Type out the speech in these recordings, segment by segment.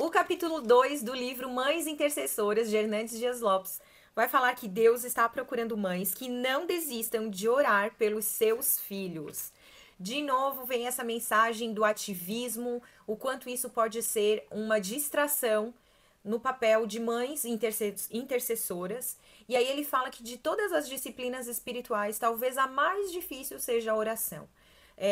O capítulo 2 do livro Mães Intercessoras, de Hernandes Dias Lopes, vai falar que Deus está procurando mães que não desistam de orar pelos seus filhos. De novo, vem essa mensagem do ativismo, o quanto isso pode ser uma distração no papel de mães intercessoras. E aí ele fala que de todas as disciplinas espirituais, talvez a mais difícil seja a oração.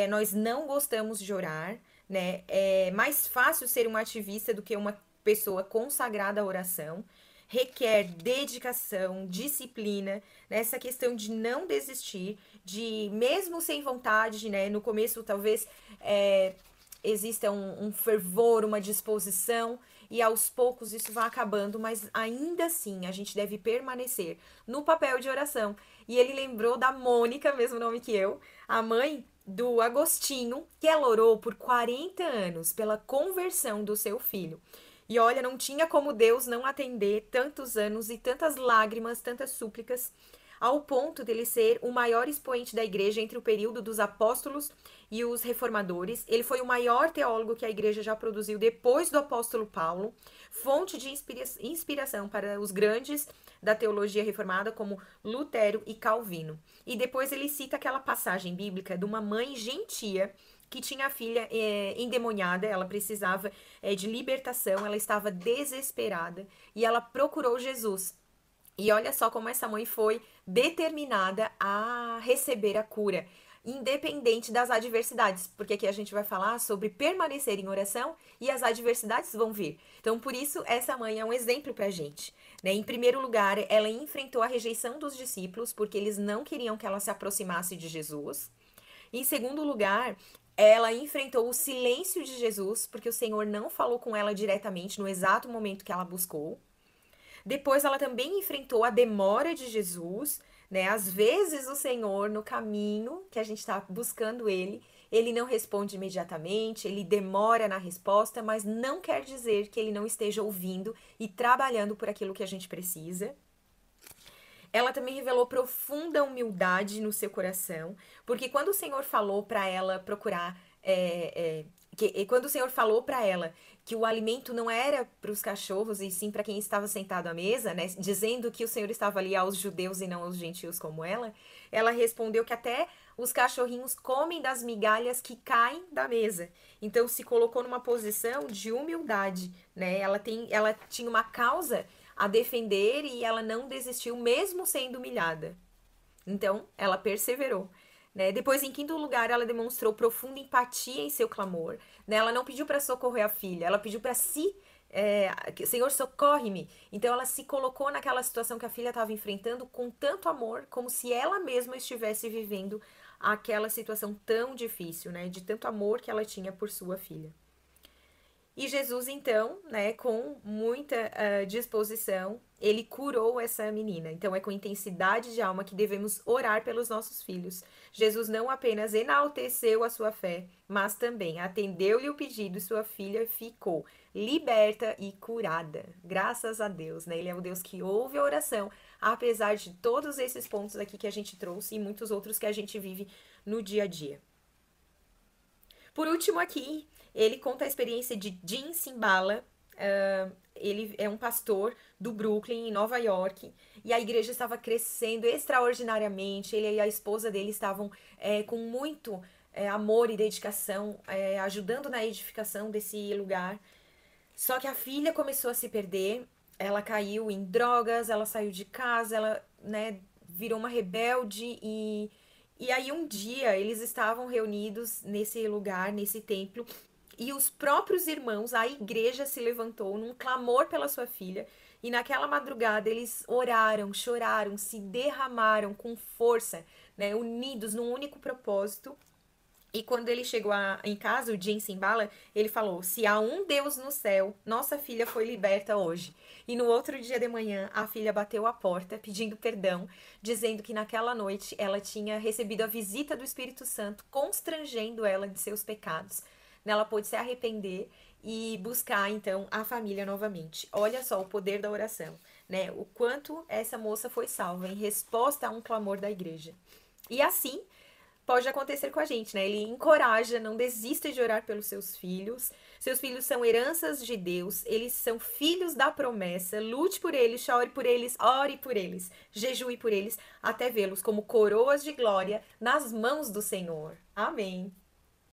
Nós não gostamos de orar, né? É mais fácil ser um ativista do que uma pessoa consagrada à oração. Requer dedicação, disciplina, né? Essa questão de não desistir, de mesmo sem vontade, né? No começo talvez exista um fervor, uma disposição, e aos poucos isso vai acabando, mas ainda assim a gente deve permanecer no papel de oração. E ele lembrou da Mônica, mesmo nome que eu, a mãe do Agostinho, que ela orou por 40 anos pela conversão do seu filho. E olha, não tinha como Deus não atender tantos anos e tantas lágrimas, tantas súplicas, ao ponto dele ser o maior expoente da igreja entre o período dos apóstolos e os reformadores. Ele foi o maior teólogo que a igreja já produziu depois do apóstolo Paulo, fonte de inspiração para os grandes da teologia reformada como Lutero e Calvino. E depois ele cita aquela passagem bíblica de uma mãe gentia que tinha a filha endemoniada, ela precisava de libertação, ela estava desesperada e ela procurou Jesus. E olha só como essa mãe foi determinada a receber a cura, independente das adversidades, porque aqui a gente vai falar sobre permanecer em oração e as adversidades vão vir. Então, por isso, essa mãe é um exemplo pra gente, né? Em primeiro lugar, ela enfrentou a rejeição dos discípulos, porque eles não queriam que ela se aproximasse de Jesus. Em segundo lugar, ela enfrentou o silêncio de Jesus, porque o Senhor não falou com ela diretamente no exato momento que ela buscou. Depois ela também enfrentou a demora de Jesus, né? Às vezes o Senhor, no caminho que a gente está buscando ele não responde imediatamente, ele demora na resposta, mas não quer dizer que ele não esteja ouvindo e trabalhando por aquilo que a gente precisa. Ela também revelou profunda humildade no seu coração, porque quando o Senhor falou para ela procurar, quando o Senhor falou para ela que o alimento não era para os cachorros e sim para quem estava sentado à mesa, né, dizendo que o Senhor estava ali aos judeus e não aos gentios como ela respondeu que até os cachorrinhos comem das migalhas que caem da mesa. Então se colocou numa posição de humildade, né? Ela tinha uma causa a defender e ela não desistiu mesmo sendo humilhada. Então, ela perseverou. Né? Depois, em quinto lugar, ela demonstrou profunda empatia em seu clamor. Né? Ela não pediu para socorrer a filha, ela pediu para si, Senhor, socorre-me. Então, ela se colocou naquela situação que a filha estava enfrentando com tanto amor, como se ela mesma estivesse vivendo aquela situação tão difícil, né? De tanto amor que ela tinha por sua filha. E Jesus, então, né, com muita disposição, ele curou essa menina. Então, é com intensidade de alma que devemos orar pelos nossos filhos. Jesus não apenas enalteceu a sua fé, mas também atendeu-lhe o pedido e sua filha ficou liberta e curada. Graças a Deus, né? Ele é o Deus que ouve a oração, apesar de todos esses pontos aqui que a gente trouxe e muitos outros que a gente vive no dia a dia. Por último, aqui, ele conta a experiência de Jim Cymbala. Ele é um pastor do Brooklyn, em Nova York, e a igreja estava crescendo extraordinariamente. Ele e a esposa dele estavam com muito amor e dedicação, ajudando na edificação desse lugar. Só que a filha começou a se perder, ela caiu em drogas, ela saiu de casa, ela, né, virou uma rebelde e aí um dia eles estavam reunidos nesse lugar, nesse templo, e os próprios irmãos, a igreja se levantou num clamor pela sua filha, e naquela madrugada eles oraram, choraram, se derramaram com força, né, unidos num único propósito. E quando ele chegou em casa, o Jim Cymbala, ele falou: se há um Deus no céu, nossa filha foi liberta hoje. E no outro dia de manhã, a filha bateu a porta pedindo perdão, dizendo que naquela noite ela tinha recebido a visita do Espírito Santo, constrangendo ela de seus pecados. Ela pôde se arrepender e buscar então a família novamente. Olha só o poder da oração, né? O quanto essa moça foi salva em resposta a um clamor da igreja. E assim, pode acontecer com a gente, né? Ele encoraja, não desista de orar pelos seus filhos. Seus filhos são heranças de Deus, eles são filhos da promessa. Lute por eles, chore por eles, ore por eles, jejue por eles, até vê-los como coroas de glória nas mãos do Senhor. Amém.